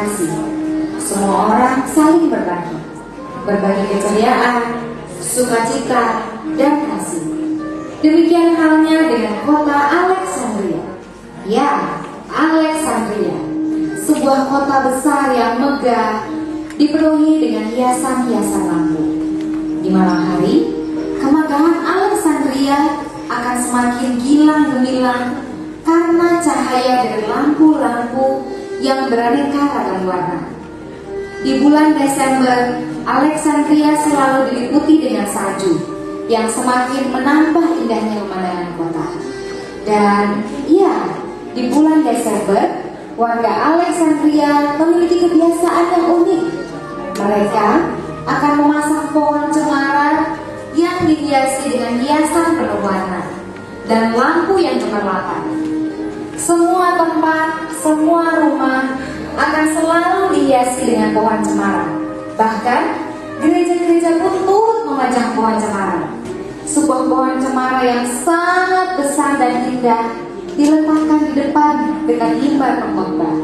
kasih. Semua orang saling berbagi keceriaan, sukacita, dan kasih. Demikian halnya dengan kota Alexandria. Ya, Alexandria, sebuah kota besar yang megah, dipenuhi dengan hiasan-hiasan lampu. Di malam hari, kemegahan Alexandria akan semakin gilang gemilang karena cahaya dari lampu-lampu yang beraneka ragam warna. Di bulan Desember, Alexandria selalu diliputi dengan salju yang semakin menambah indahnya pemandangan kota. Dan ya, di bulan Desember, warga Alexandria memiliki kebiasaan yang unik. Mereka akan memasang pohon cemara yang dihiasi dengan hiasan penuh warna dan lampu yang cemerlang. Semua tempat, semua rumah akan selalu dihiasi dengan pohon cemara. Bahkan gereja-gereja pun turut memajang pohon cemara. Sebuah pohon cemara yang sangat besar dan indah diletakkan di depan dekat mimbar pengkhotbah.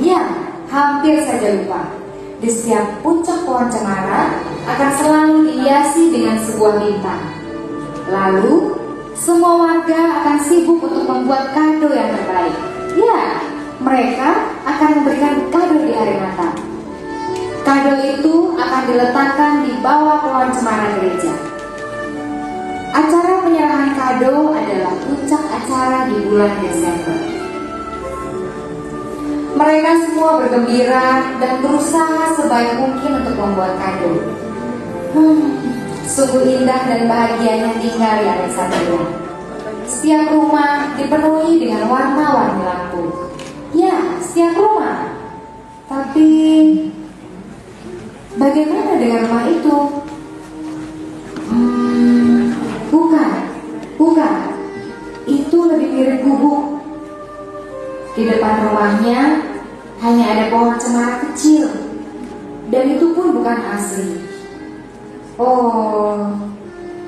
Ya, hampir saja lupa. Di setiap puncak pohon cemara akan selalu dihiasi dengan sebuah bintang. Lalu semua warga akan sibuk untuk membuat kado yang terbaik. Ya, mereka akan memberikan kado di hari Natal. Kado itu akan diletakkan di bawah pohon cemara gereja. Acara penyerahan kado adalah puncak acara di bulan Desember. Mereka semua bergembira dan berusaha sebaik mungkin untuk membuat kado. Sungguh indah dan bahagianya tinggal di Alexandria. Setiap rumah dipenuhi dengan warna-warni lampu. Ya, setiap rumah. Tapi bagaimana dengan rumah itu? Bukan. Itu lebih mirip gubuk. Di depan rumahnya hanya ada pohon cemara kecil, dan itu pun bukan asli. Oh,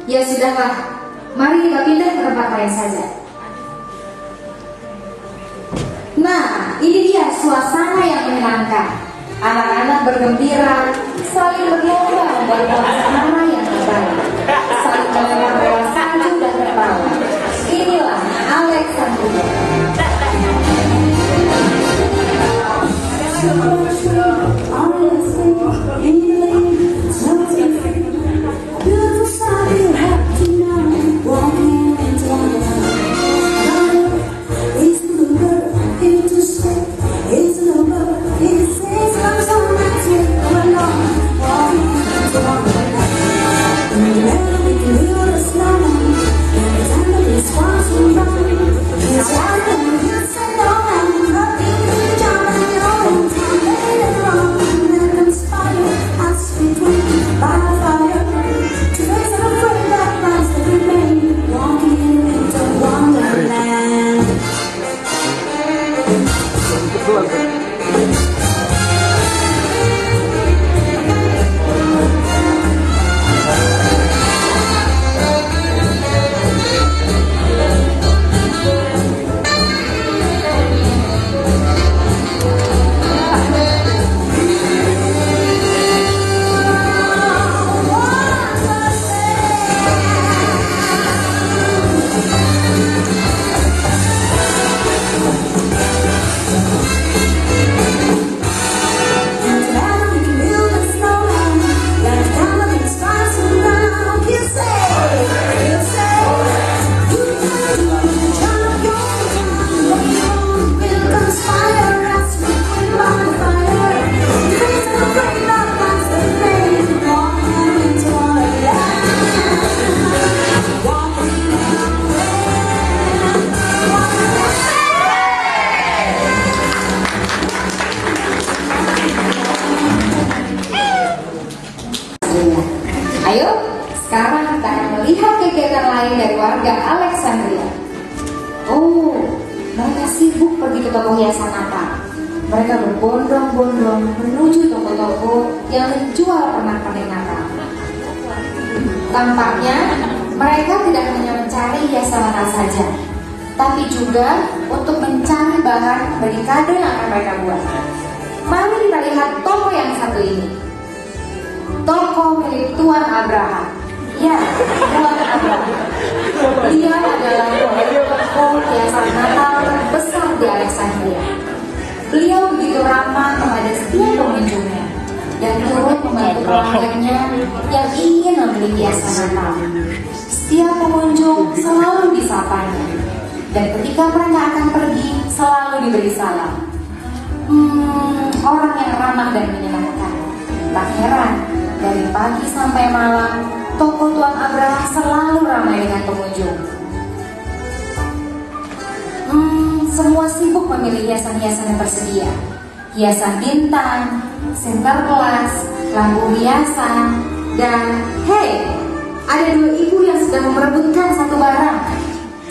ya sudahlah. Mari kita pindah ke tempat lain saja. Nah, ini dia suasana yang menyenangkan. Anak-anak bergembira, saling berlomba membuat pohon cemara yang terbaik, saling melempar bola salju dan tertawa. Inilah Alexandria. Ayo, sekarang kita akan melihat kegiatan lain dari warga Alexandria. Oh, mereka sibuk pergi ke toko hiasan Natal. Mereka berbondong-bondong menuju toko-toko yang menjual pernak-pernik Natal. Tampaknya mereka tidak hanya mencari hiasan Natal saja, tapi juga untuk mencari bahan bagi kado yang akan mereka buat. Mari kita lihat toko yang satu ini. Toko milik Tuan Abraham. Ya, Tuan Abraham. Dia adalah pemilik toko hiasan Natal terbesar di Alexandria. Beliau begitu ramah kepada setiap pengunjungnya dan turut membantu pelanggannya yang ingin membeli hiasan Natal. Setiap pengunjung selalu disapanya, dan ketika mereka akan pergi selalu diberi salam. Orang yang ramah dan menyenangkan. Tak heran, dari pagi sampai malam, toko Tuan Abraham selalu ramai dengan pengunjung. Semua sibuk memilih hiasan-hiasan yang tersedia. Hiasan bintang, Sinterklas, lampu hiasan, dan ada dua ibu yang sedang memperebutkan satu barang.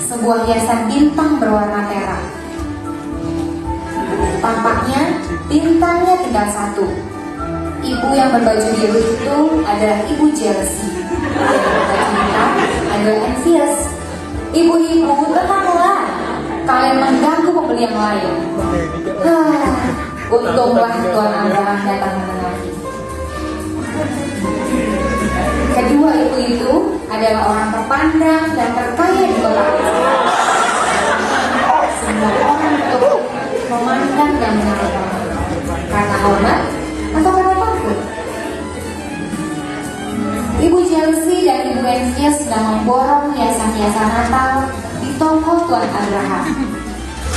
Sebuah hiasan bintang berwarna perak. Tampaknya bintangnya tinggal satu. Ibu yang berbaju biru itu adalah Ibu Jealousy. Yang berbaju hitam adalah Envious. Ibu-ibu, tenanglah, kalian mengganggu pembeli yang lain. Untunglah Tuan Abraham datang menengahi. Kedua ibu itu adalah orang terpandang dan terkaya di kota. Semua orang itu memandang dan mengenalkan karena hormat atau karena takut. Ibu Jealousy dan Ibu Envious sedang memborong hiasan-hiasan Natal di toko Tuan Abraham.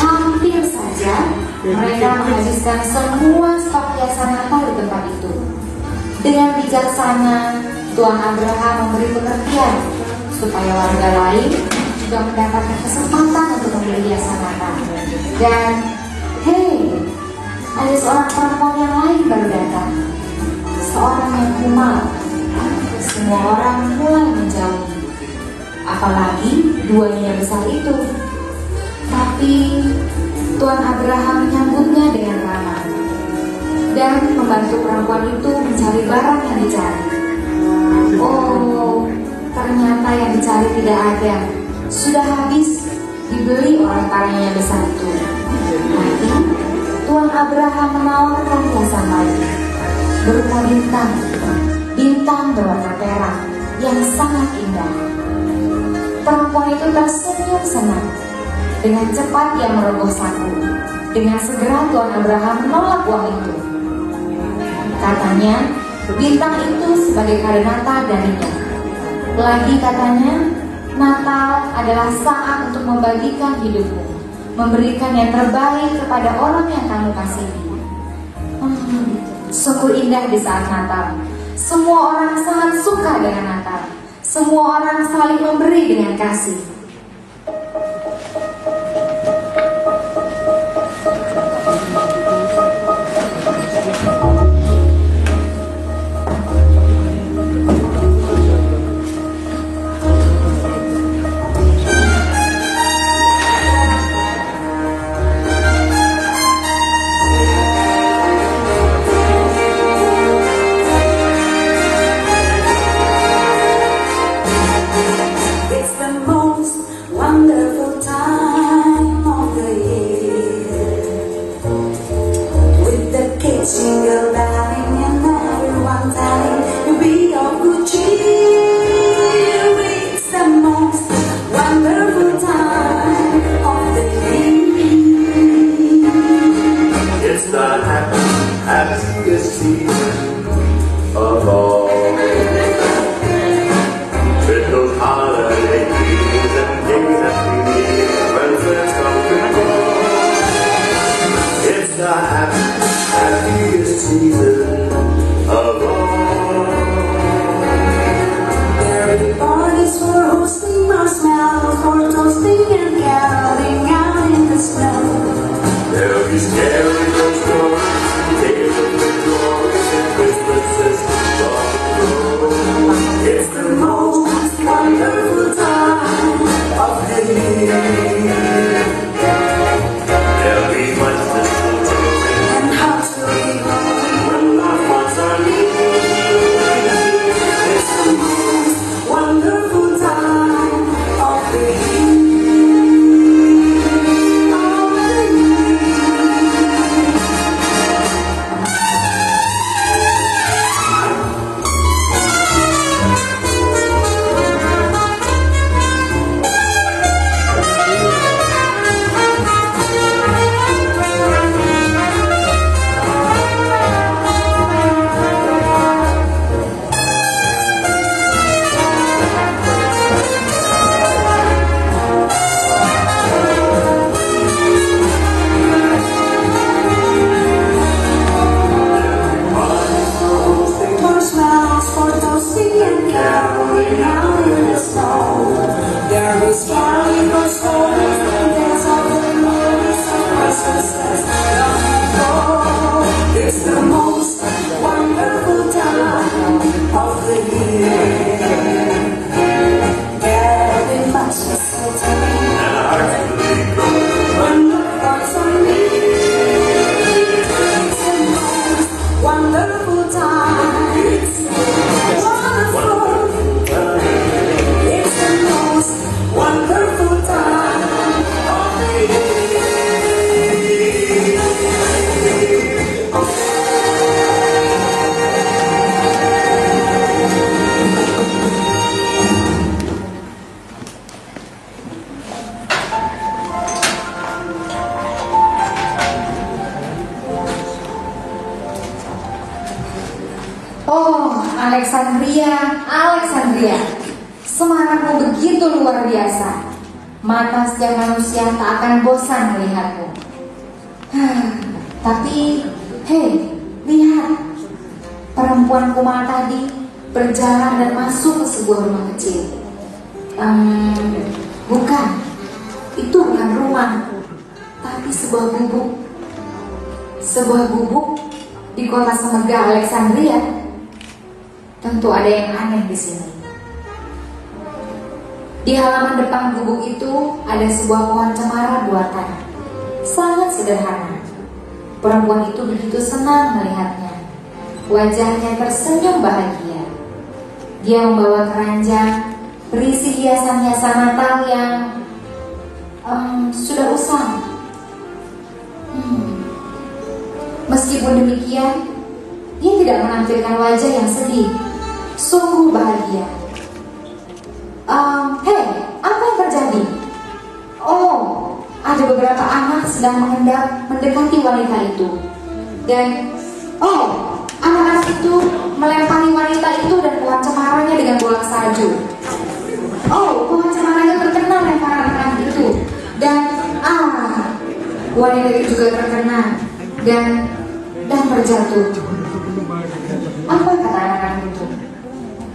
Hampir saja mereka menghabiskan semua stok hiasan Natal di tempat itu. Dengan bijaksana, Tuan Abraham memberi pengertian supaya warga lain juga mendapatkan kesempatan untuk membeli hiasan Natal. Dan ada seorang perempuan yang lain baru datang, seorang yang kumal. Semua orang mulai menjauhi, apalagi duanya besar itu. Tapi Tuan Abraham menyambutnya dengan ramah dan membantu perempuan itu mencari barang yang dicari. Oh, ternyata yang dicari tidak ada, sudah habis dibeli oleh paranya yang besar itu. Tapi Tuan Abraham menawarkan hiasan lain berupa bintang berwarna perak yang sangat indah. Perempuan itu tersenyum senang. Dengan cepat ia merogoh saku. Dengan segera Tuan Abraham menolak uang itu. Katanya, bintang itu sebagai kado Natal darinya. Lagi katanya, Natal adalah saat untuk membagikan hidupmu, memberikan yang terbaik kepada orang yang kamu kasihi. Sungguh indah di saat Natal. Semua orang sangat suka dengan Natal. Semua orang saling memberi dengan kasih. most wonderful time of the year. Very much mistletoe when the thoughts on me. It's the most wonderful time. It's wonderful. It's the most wonderful time of the year. Oh, Alexandria, Alexandria, semangatmu begitu luar biasa. Mata setiap manusia tak akan bosan melihatmu. Tapi, hei, lihat, perempuan kumal tadi berjalan dan masuk ke sebuah rumah kecil. Bukan, itu bukan rumah, tapi sebuah gubuk. Sebuah gubuk di kota semegah Alexandria. Tentu ada yang aneh di sini. Di halaman depan gubuk itu ada sebuah pohon cemara buatan. Sangat sederhana. Perempuan itu begitu senang melihatnya. Wajahnya tersenyum bahagia. Dia membawa keranjang berisi hiasan-hiasan Natal yang sudah usang. Meskipun demikian, dia tidak menampilkan wajah yang sedih. Sungguh bahagia. Hei, apa yang terjadi? Oh, ada beberapa anak sedang mendekati wanita itu. Dan, anak-anak itu melempari wanita itu dan pohon cemaranya dengan bola salju. Pohon cemaranya terkena lemparan anak itu. Dan, wanita itu juga terkena dan terjatuh. Apa kata anak-anak itu?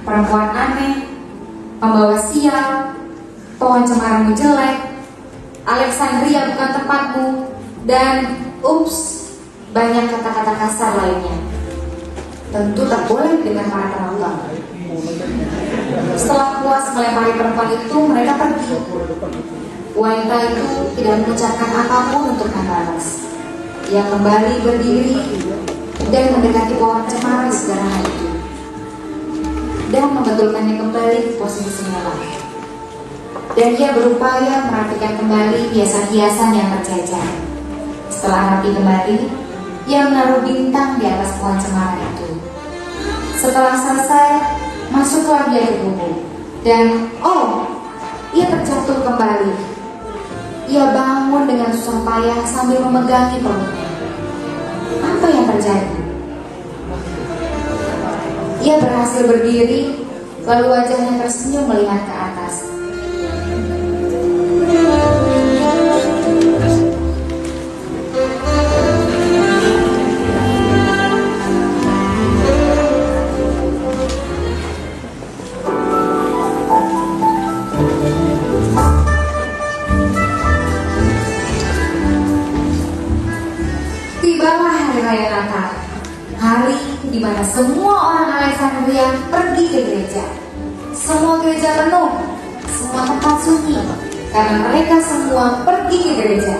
Perempuan aneh, pembawa sial, pohon cemaramu jelek, Alexandria bukan tempatmu, dan banyak kata-kata kasar lainnya. Tentu tak boleh dengan para penonton. Setelah puas melempari perempuan itu, mereka pergi. Wanita itu tidak mengucapkan apapun untuk membalas. Ia kembali berdiri dan mendekati pohon cemara sederhana itu, dan membetulkannya kembali ke posisi semula. Dan ia berupaya merapikan kembali hiasan-hiasan yang tercecer. Setelah rapi kembali, ia menaruh bintang di atas pohon cemara itu. Setelah selesai, masuklah dia ke gubuk. Dan ia terjatuh kembali. Ia bangun dengan susah payah sambil memegangi perutnya. Apa yang terjadi? Ia berhasil berdiri, lalu wajahnya tersenyum melihat ke atas. Tibalah hari raya Natal, hari di mana semua orang Alexandria pergi ke gereja. Semua gereja penuh, semua tempat sunyi, karena mereka semua pergi ke gereja.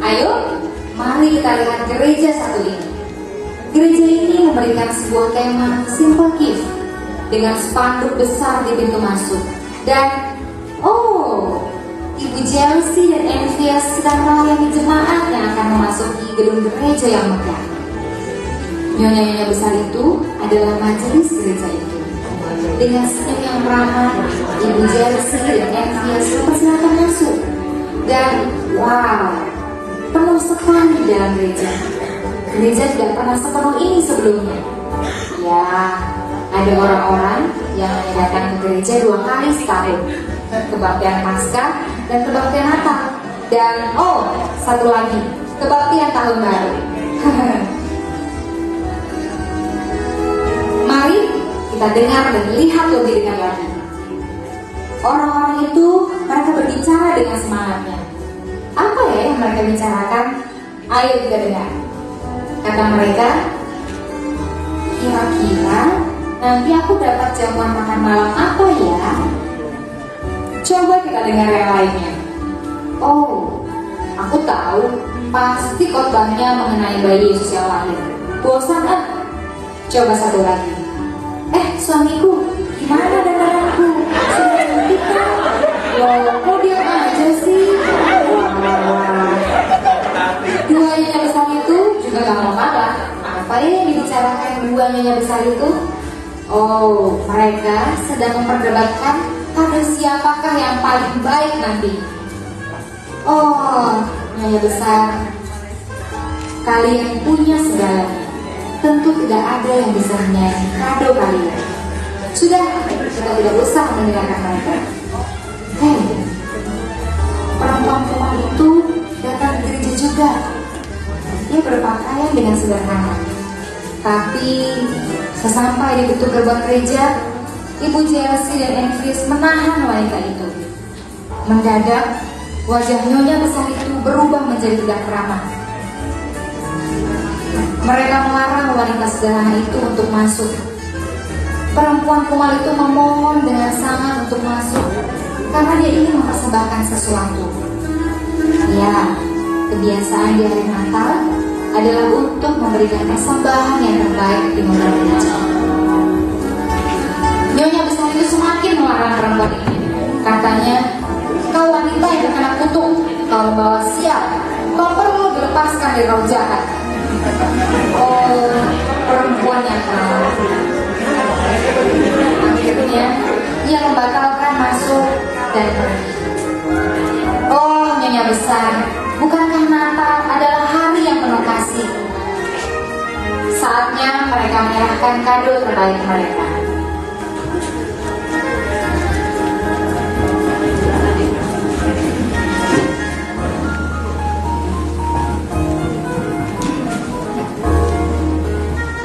Ayo, mari kita lihat gereja satu ini. Gereja ini memberikan sebuah tema Simple Gift dengan spanduk besar di pintu masuk. Dan Ibu Chelsea dan Envia sedang melayani jemaat yang akan memasuki gedung gereja yang megah. Nyonya-nyonya besar itu adalah majelis gereja itu. Dengan senyum yang ramah, Ibu Chelsea dan Envia mempersilakan masuk. Dan penuh sekali di dalam gereja. Gereja tidak pernah sepenuh ini sebelumnya. Ya, ada orang-orang yang hanya datang ke gereja 2 kali setahun, kebaktian Paskah dan kebaktian Natal. Dan satu lagi, kebaktian tahun baru. Mari kita dengar dan lihat lebih dekat lagi. Orang-orang itu, mereka berbicara dengan semangatnya. Apa ya yang mereka bicarakan? Ayo kita dengar. Kata mereka, Kira-kira nanti aku dapat jamuan makan malam apa ya? Coba kita dengar yang lainnya. Oh, aku tahu, pasti khotbahnya mengenai bayi Yesus yang lahir. Bosan ah. Coba satu lagi. Suamiku, gimana dandananku? Sudah cantik kan? Loh, kok diam aja sih? Wah. Dua nyonya besar itu juga gak mau kalah. Apa yang dibicarakan dua nyonya besar itu? Oh, mereka sedang memperdebatkan pada siapakah yang paling baik nanti. Oh, nyonya besar, kalian punya segalanya. Tentu tidak ada yang bisa menyayangi kado kalian. Sudah, kita tidak usah mendengarkan mereka. Hei, perempuan tua itu datang ke gereja juga. Dia berpakaian dengan sederhana. Tapi sesampai di pintu gerbang gereja, Ibu Chelsea dan Envis menahan wanita itu. Mendadak, wajah nyonya besar itu berubah menjadi tidak ramah. Mereka melarang wanita sederhana itu untuk masuk. Perempuan kumal itu memohon dengan sangat untuk masuk karena dia ingin mempersembahkan sesuatu. Ya, kebiasaan di hari Natal adalah untuk memberikan persembahan yang terbaik di momen gereja. Nyonya besar itu semakin melarang perempuan ini. Katanya, kau wanita yang terkena kutuk, kau membawa sial, kau perlu dilepaskan dari roh jahat. Oh, perempuan yang keras. Akhirnya, ia membatalkan masuk dan pergi. Oh, nyonya besar, bukankah Natal adalah hari yang penuh kasih? Saatnya mereka menyerahkan kado terbaik mereka.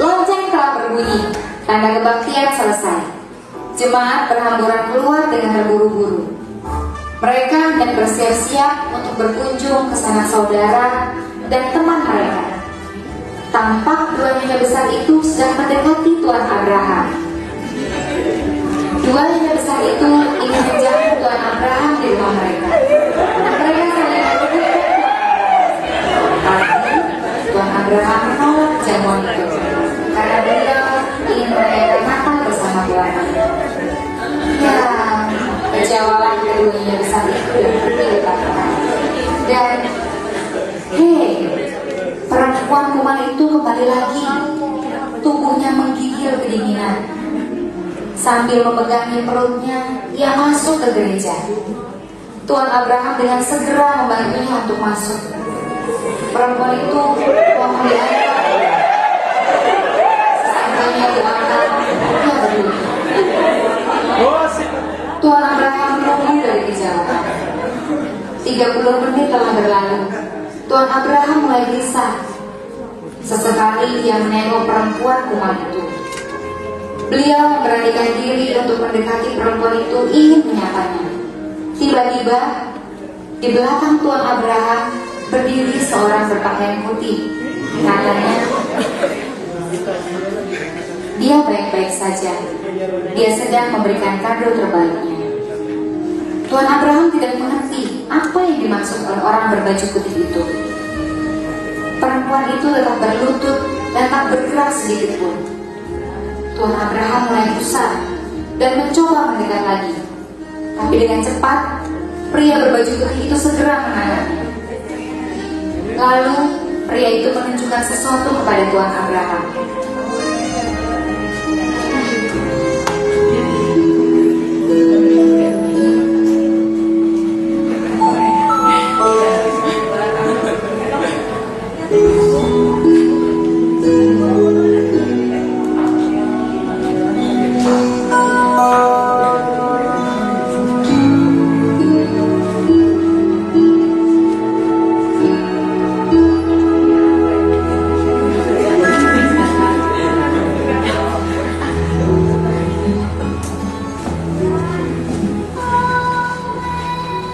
Lonceng telah berbunyi, tanda kebaktian selesai. Jemaat berhamburan keluar dengan terburu-buru. Mereka hendak bersiap-siap untuk berkunjung ke sanak saudara dan teman mereka. Tampak dua nyonya besar itu sedang mendekati Tuan Abraham. Dua nyonya besar itu ingin menjamu Tuan Abraham di rumah mereka. Mereka saling berkutuk. Tapi Tuan Abraham menolak jamuan itu karena beliau ingin merayakan Natal bersama Tuhan. Ya, kejauhan kedua nyonya besar itu dilakukan. Dan hei, perempuan kumal itu kembali lagi. Tubuhnya menggigil kedinginan. Sambil memegangi perutnya, ia masuk ke gereja. Tuan Abraham dengan segera membantunya untuk masuk. Perempuan itu mohon diantar. Sesampainya diantar, ia berdiri. Tuan Abraham menunggu dari kejauhan. 30 menit telah berlalu. Tuan Abraham mulai gelisah. Sesekali dia menengok perempuan kumal itu. Beliau memberanikan diri untuk mendekati perempuan itu, ingin menyapanya. Tiba-tiba di belakang Tuan Abraham berdiri seorang berpakaian putih. Katanya, dia baik-baik saja. Dia sedang memberikan kado terbaiknya. Tuan Abraham tidak mengerti apa yang dimaksud oleh orang berbaju putih itu. Perempuan itu tetap berlutut dan tak bergerak sedikit pun. Tuan Abraham mulai gusar dan mencoba mendekat lagi. Tapi dengan cepat, pria berbaju putih itu segera menahannya. Lalu, pria itu menunjukkan sesuatu kepada Tuan Abraham.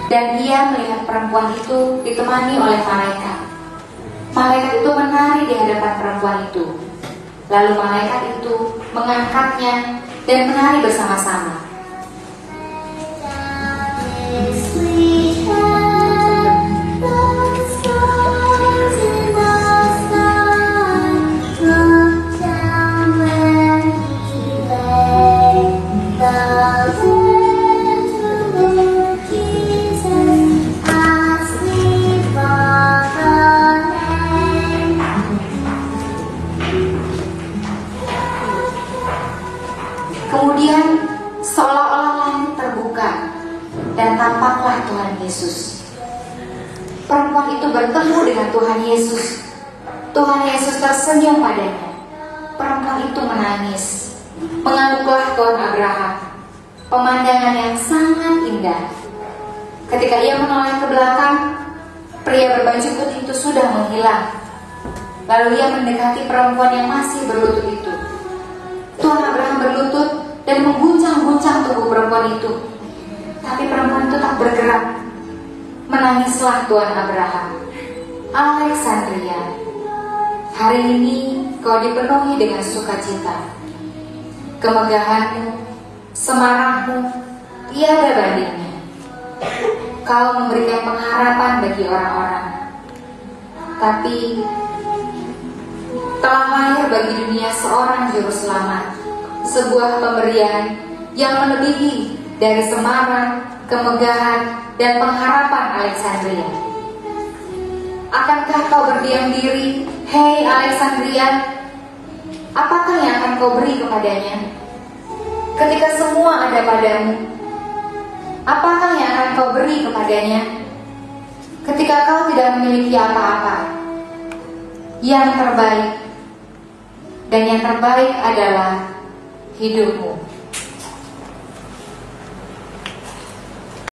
Dan ia melihat perempuan itu ditemani oleh malaikat. Malaikat itu menari di hadapan perempuan itu. Lalu malaikat itu mengangkatnya dan menari bersama-sama. Kemudian seolah-olah langit terbuka dan tampaklah Tuhan Yesus. Perempuan itu bertemu dengan Tuhan Yesus. Tuhan Yesus tersenyum padanya. Perempuan itu menangis. Mengangguklah Tuhan Abraham. Pemandangan yang sangat indah. Ketika ia menoleh ke belakang, pria berbaju putih itu sudah menghilang. Lalu ia mendekati perempuan yang masih berlutut itu. Tuhan Abraham berlutut dan mengguncang-guncang tubuh perempuan itu. Tapi perempuan itu tak bergerak. Menangislah Tuhan Abraham. Alexandria, hari ini kau dipenuhi dengan sukacita. Kemegahanmu, semarahmu, tiada bandingnya. Kau memberikan pengharapan bagi orang-orang. Tapi telah lahir bagi dunia seorang juru selamat, sebuah pemberian yang melebihi dari semarah, kemegahan, dan pengharapan Alexandria. Akankah kau berdiam diri, hei Alexandria? Apakah yang akan kau beri kepadanya? Ketika semua ada padamu, apakah yang akan kau beri kepadanya? Ketika kau tidak memiliki apa-apa, yang terbaik, dan yang terbaik adalah hidupmu.